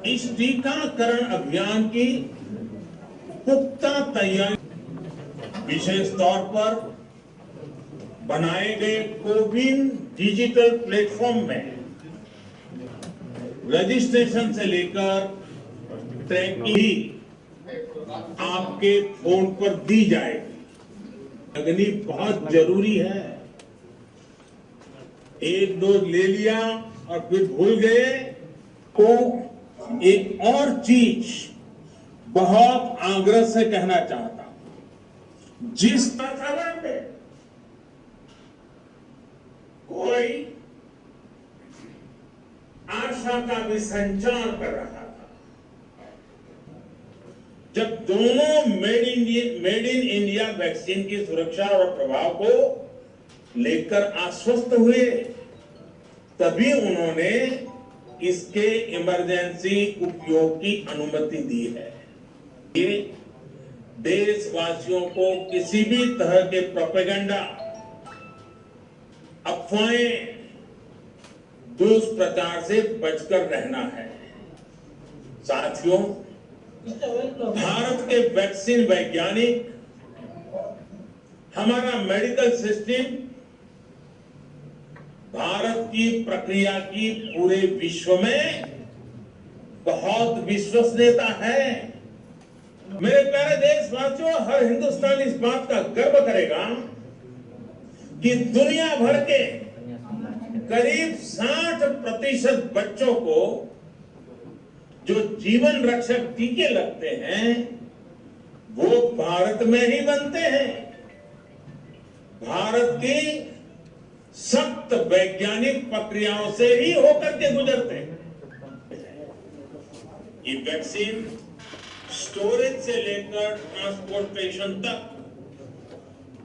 इस टीकाकरण अभियान की पुख्ता तैयारी, विशेष तौर पर बनाए गए कोविन डिजिटल प्लेटफॉर्म में रजिस्ट्रेशन से लेकर ट्रैकिंग आपके फोन पर दी जाएगी। लगनी बहुत जरूरी है। एक डोज ले लिया और फिर भूल गए तो एक और चीज बहुत आग्रह से कहना चाहता हूं। जिस वातावरण में कोई आशा का भी संचार कर रहा था, जब दोनों मेड इन इंडिया वैक्सीन की सुरक्षा और प्रभाव को लेकर आश्वस्त हुए, तभी उन्होंने इसके इमरजेंसी उपयोग की अनुमति दी है। ये देशवासियों को किसी भी तरह के प्रोपेगेंडा, अफवाहें, दुष्प्रचार से बचकर रहना है। साथियों, भारत के वैक्सीन वैज्ञानिक, हमारा मेडिकल सिस्टम भारत की प्रक्रिया की पूरे विश्व में बहुत विश्वसनीयता है। मेरे प्यारे देशवासियों, हर हिंदुस्तानी इस बात का गर्व करेगा कि दुनिया भर के करीब 60% बच्चों को जो जीवन रक्षक टीके लगते हैं वो भारत में ही बनते हैं। भारत की सख्त वैज्ञानिक प्रक्रियाओं से ही होकर के गुजरते हैं। ये वैक्सीन स्टोरेज से लेकर ट्रांसपोर्टेशन तक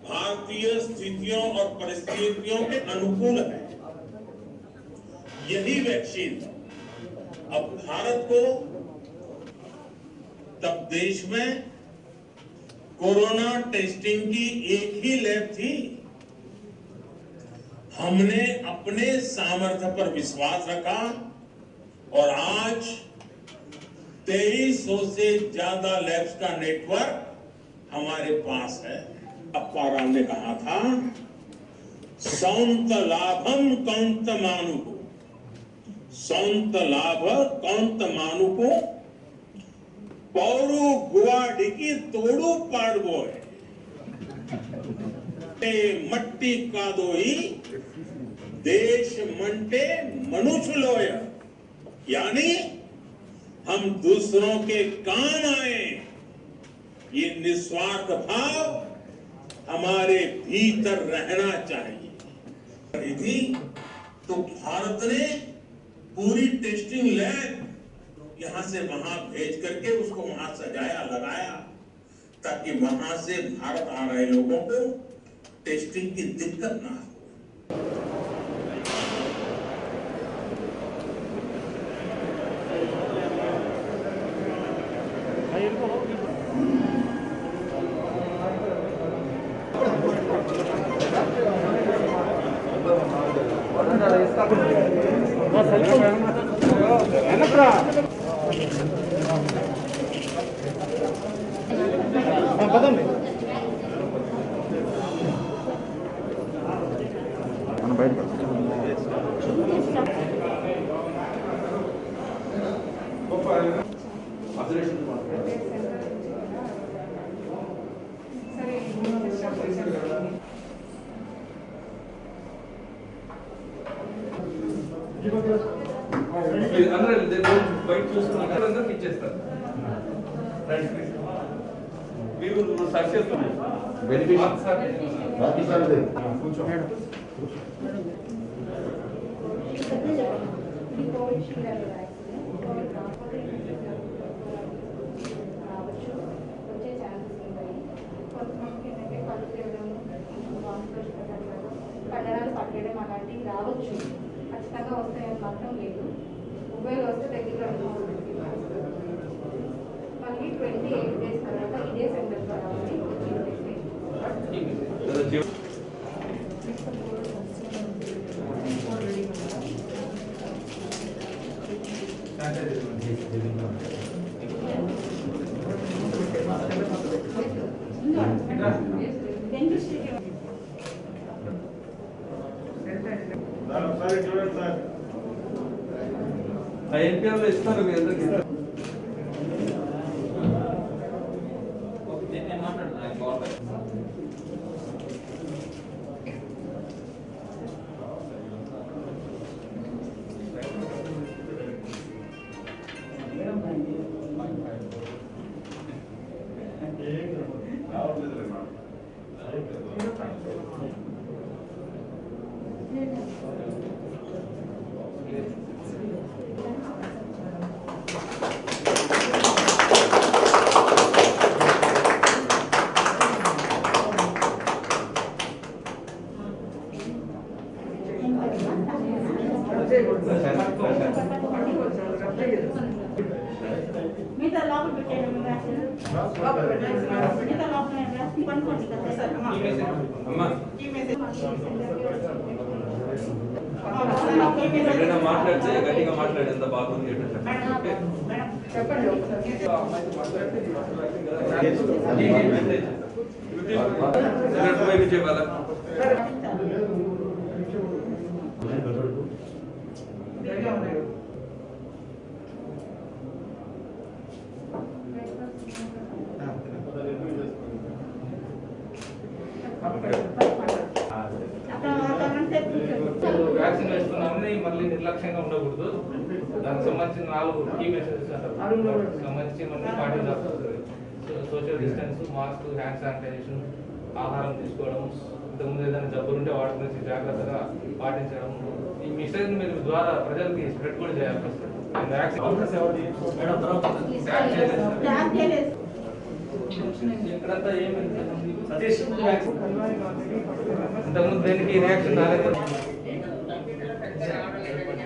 भारतीय स्थितियों और परिस्थितियों के अनुकूल है। यही वैक्सीन अब भारत को, तब देश में कोरोना टेस्टिंग की एक ही लैब थी। हमने अपने सामर्थ्य पर विश्वास रखा और आज 2300 से ज्यादा लैब्स का नेटवर्क हमारे पास है। अप्पा राव ने कहा था, सौंत लाभम कौंत मानुको, सौंत लाभ कौंत मानुको, पौरू गुवाडिकी तोड़ू पाड़वो है, मट्टी का दोई देश मंटे मनुष्य लोय। यानी हम दूसरों के काम आए, ये निस्वार्थ भाव हमारे भीतर रहना चाहिए। तो भारत ने पूरी टेस्टिंग लैब यहां से वहां भेज करके उसको वहां सजाया, लगाया, ताकि वहां से भारत आ रहे लोगों को टेस्टिंग की दिक्कत ना हो। కండరాలు పట్టడం అలాంటివి రావచ్చు, ఖచ్చితంగా వస్తాయని మాత్రం లేదు. ఒకవేళ వస్తే దగ్గర మళ్ళీ 28 days తర్వాత ఇదే సెంటర్ రావాలి. ఎన్పిఆర్లో ఇస్తారు మీ అందరికి. మిగతా లోపల పెట్టాను మిగతా లోపల పనుకోండి కదా సార్ ఎక్కడైనా మాట్లాడితే గట్టిగా మాట్లాడి ఎంత బాగుంది చెప్పాలా వ్యాక్సిన్ వేసుకున్నామని మళ్ళీ నిర్లక్ష్యంగా ఉండకూడదు. దానికి సంబంధించిన 4 కీ మెసేజెస్ సంబంధించి మళ్ళీ పాటించాల్సి వస్తుంది. Social distance, mask, hand sanitisation, ఆహారం తీసుకోవడం, ఇంతకుముందు ఏదైనా జబ్బులు ఉంటే వాటి గురించి జాగ్రత్తగా పాటించడం, ఈ మెసేజ్ మీరు ద్వారా ప్రజలకి స్ప్రెడ్ కూడా చేయాల్సి వస్తుంది. ఇక్కడంతా ఏమైంది ఇంతకుముందు దేనికి రియాక్షన్ రాలేదు.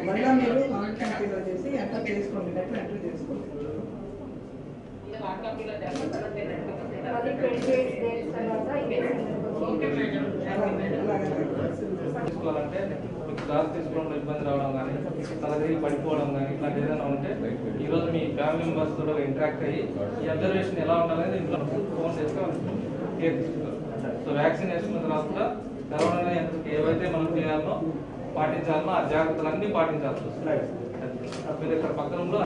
మళ్ళా మీరు కాంటాక్ట్లో చేసి ఎంటర్ చేసుకోండి, లెటర్ ఎంటర్ చేసుకోండి. అది 28 days తర్వాత తీసుకోవాలంటే మీకు క్లాస్ తీసుకోవడంలో ఇబ్బంది రావడం కానీ, తలదిగి పడిపోవడం కానీ ఇట్లాంటి ఏదైనా ఉంటే ఈరోజు మీ ఫ్యామిలీ మెంబర్స్ తోటి ఇంటరాక్ట్ అయ్యి ఈ అబ్జర్వేషన్ ఎలా ఉండాలనేది ఇంట్లో ఫోన్ చేస్తే కేర్ తీసుకుంటారు. సో వ్యాక్సిన్ వేసుకున్న తర్వాత కూడా కరోనా ఏవైతే మనం చేయాలో పాటించాలో ఆ జాగ్రత్తలన్నీ పాటించాల్సి వస్తుంది. మీరు ఇక్కడ పక్కనంలో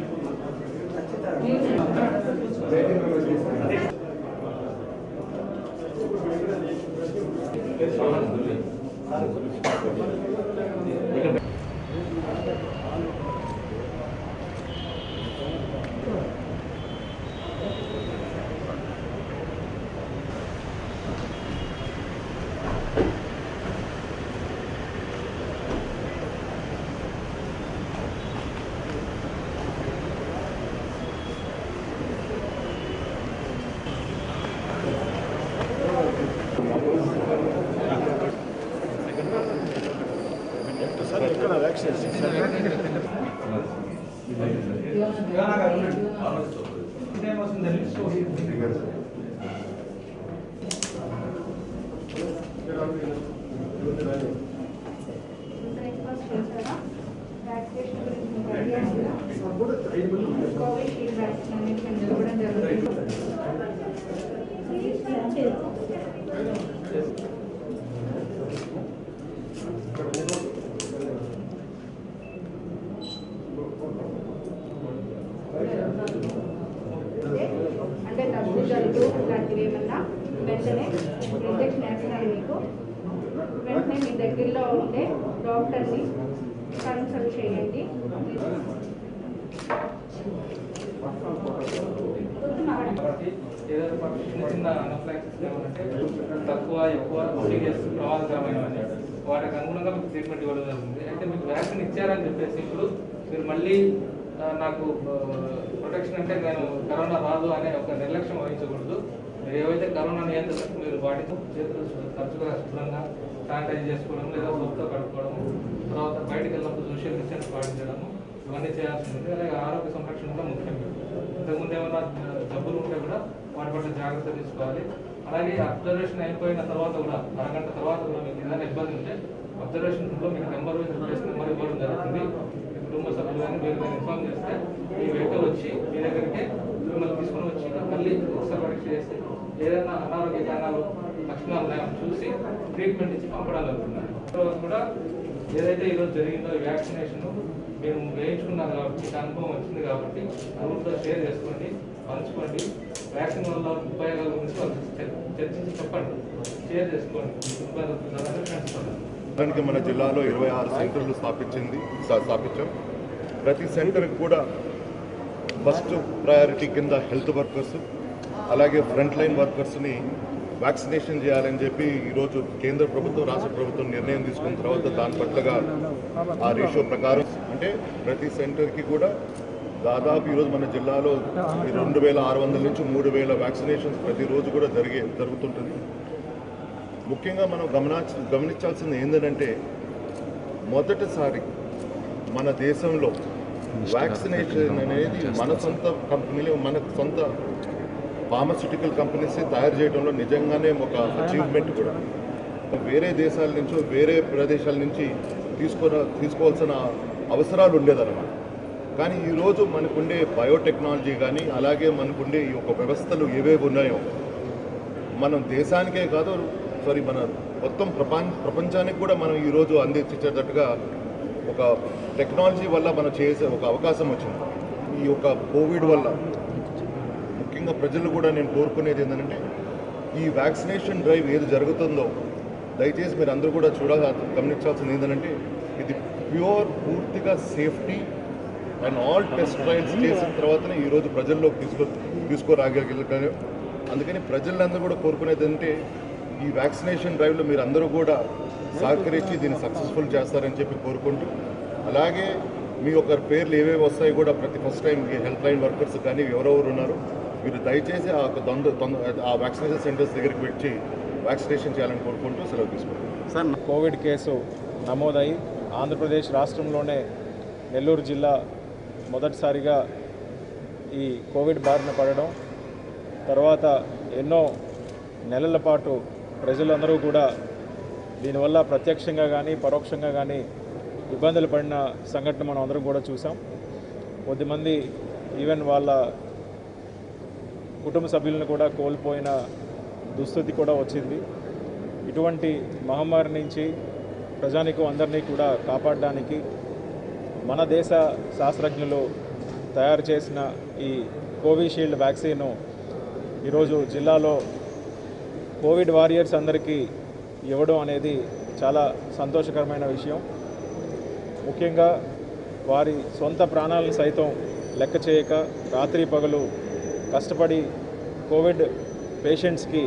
కోవిషీల్డ్ వ్యాక్సినేషన్ ఇవ్వడం జరుగుతుంది. అంటే దగ్గు జలుబు ఇలాంటివి ఏమన్నా వెంటనే ఇంజెక్షన్ వేస్తున్నారు మీకు. వెంటనే మీ దగ్గరలో ఉండే డాక్టర్ని కన్సల్ట్ చేయండి. ఏదైనా చిన్న చిన్న అనఫ్లాక్సిస్ ఏమంటే తక్కువ ఎక్కువ ప్రమాదకరమైనవన్నీ వాటికి అనుగుణంగా మీకు ట్రీట్మెంట్ ఇవ్వడం జరుగుతుంది. అయితే మీకు వ్యాక్సిన్ ఇచ్చారని చెప్పేసి ఇప్పుడు మీరు మళ్ళీ నాకు ప్రొటెక్షన్ అంటే నేను కరోనా రాదు అనే ఒక నిర్లక్ష్యం వహించకూడదు. మీరు ఏవైతే కరోనా నియంత్రణకు మీరు వాటితో చేతులు తరచుగా శుభ్రంగా శానిటైజ్ చేసుకోవడం లేదా సోప్తో కడుక్కోవడం, తర్వాత బయటకు వెళ్ళినప్పుడు సోషల్ డిస్టెన్స్ పాటించడము ఇవన్నీ చేయాల్సి ఉంటుంది. అలాగే ఆరోగ్య సంరక్షణ కూడా ముఖ్యం. ఇంతకుముందు ఏమైనా జబ్బులు ఉంటే కూడా వాటి పట్ల జాగ్రత్త తీసుకోవాలి. అలాగే అబ్జర్వేషన్ అయిపోయిన తర్వాత కూడా అరగంట తర్వాత కూడా మీకు ఏదైనా ఇబ్బంది ఉంటే అబ్జర్వేషన్ రూమ్లో మీకు నెంబర్ వైజ్ నెంబర్ ఇవ్వడం జరుగుతుంది. కుటుంబ సభ్యులు కానీ మీరు ఇన్ఫార్మ్ చేస్తే మీ వెహికల్ వచ్చి మీ దగ్గరికి మిమ్మల్ని తీసుకొని వచ్చి మళ్ళీ ఒకసారి పరీక్ష చేసి ఏదైనా అనారోగ్య కారణాలు లక్షణాలు ఉన్నాయో చూసి ట్రీట్మెంట్ ఇచ్చి పంపడం జరుగుతున్నారు. కూడా ఏదైతే ఈరోజు జరిగిందో వ్యాక్సినేషన్ మీరు వేయించుకున్నారు కాబట్టి మీకు అనుభవం వచ్చింది కాబట్టి గ్రూప్లో షేర్ చేసుకోండి, పంచుకోండి. వ్యాక్సిన్ వల్ల ఉపయోగాల గురించి చర్చించి చెప్పండి, షేర్ చేసుకోండి. దానికి మన జిల్లాలో 26 సెంటర్లు స్థాపించాం. ప్రతి సెంటర్కి కూడా ఫస్ట్ ప్రయారిటీ కింద హెల్త్ వర్కర్స్ అలాగే ఫ్రంట్ లైన్ వర్కర్స్ని వ్యాక్సినేషన్ చేయాలని చెప్పి ఈరోజు కేంద్ర ప్రభుత్వం రాష్ట్ర ప్రభుత్వం నిర్ణయం తీసుకున్న తర్వాత దాని పట్లగా ఆ రేషియో ప్రకారం అంటే ప్రతి సెంటర్కి కూడా దాదాపు ఈరోజు మన జిల్లాలో 2600 నుంచి 3000 వ్యాక్సినేషన్స్ ప్రతిరోజు కూడా జరుగుతుంటుంది. ముఖ్యంగా మనం గమనించాల్సింది ఏంటంటే మొదటిసారి మన దేశంలో వ్యాక్సినేషన్ అనేది మన సొంత కంపెనీలు మన సొంత ఫార్మస్యూటికల్ కంపెనీస్ తయారు చేయడంలో నిజంగానే ఒక అచీవ్మెంట్ కూడా. వేరే దేశాల నుంచో వేరే ప్రదేశాల నుంచి తీసుకోవాల్సిన అవసరాలు ఉండేదన్నమాట. కానీ ఈరోజు మనకుండే బయోటెక్నాలజీ కానీ అలాగే మనకుండే ఈ యొక్క వ్యవస్థలు ఏవేవి ఉన్నాయో మనం దేశానికే కాదు మన మొత్తం ప్రపంచానికి కూడా మనం ఈరోజు అందించేటట్టుగా ఒక టెక్నాలజీ వల్ల మనం చేసే ఒక అవకాశం వచ్చింది. ఈ యొక్క కోవిడ్ వల్ల ముఖ్యంగా ప్రజలు కూడా నేను కోరుకునేది ఏంటంటే ఈ వ్యాక్సినేషన్ డ్రైవ్ ఏది జరుగుతుందో దయచేసి మీరు అందరూ కూడా గమనించాల్సింది ఏంటంటే ఇది పూర్తిగా safety and all test trials చేసిన తర్వాతనే ఈరోజు ప్రజల్లోకి తీసుకురాగలిగారు. అందుకని ప్రజలందరూ కూడా కోరుకునేది అంటే ఈ వ్యాక్సినేషన్ డ్రైవ్లో మీరు అందరూ కూడా సహకరించి దీన్ని సక్సెస్ఫుల్ చేస్తారని చెప్పి కోరుకుంటూ అలాగే మీ యొక్క పేర్లు ఏవేవి వస్తాయి కూడా ప్రతి first time health line workers కానీ ఎవరెవరు ఉన్నారు మీరు దయచేసి ఆ వ్యాక్సినేషన్ సెంటర్స్ దగ్గరికి వచ్చి వ్యాక్సినేషన్ చేయాలని కోరుకుంటూ సెలవు తీసుకుంటాం. కోవిడ్ కేసు నమోదై ఆంధ్రప్రదేశ్ రాష్ట్రంలోనే నెల్లూరు జిల్లా మొదటిసారిగా ఈ కోవిడ్ బారిన పడడం, తర్వాత ఎన్నో నెలల పాటు ప్రజలందరూ కూడా దీనివల్ల ప్రత్యక్షంగా కానీ పరోక్షంగా కానీ ఇబ్బందులు పడిన సంఘటన మనం అందరం కూడా చూసాం. కొద్దిమంది ఈవెన్ వాళ్ళ కుటుంబ సభ్యులను కూడా కోల్పోయిన దుస్థితి కూడా వచ్చింది. ఇటువంటి మహమ్మారి నుంచి ప్రజానికం అందరినీ కూడా కాపాడడానికి మన దేశ శాస్త్రజ్ఞులు తయారు చేసిన ఈ కోవిషీల్డ్ వ్యాక్సిన్ ఈరోజు జిల్లాలో కోవిడ్ వారియర్స్ అందరికీ ఇవ్వడం అనేది చాలా సంతోషకరమైన విషయం. ముఖ్యంగా వారి సొంత ప్రాణాలను సైతం లెక్క చేయక రాత్రి పగలు కష్టపడి కోవిడ్ పేషెంట్స్కి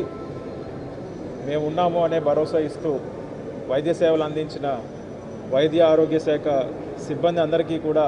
మేము ఉన్నాము అనే భరోసా ఇస్తూ వైద్య సేవలు అందించిన వైద్య ఆరోగ్య శాఖ సిబ్బంది అందరికీ కూడా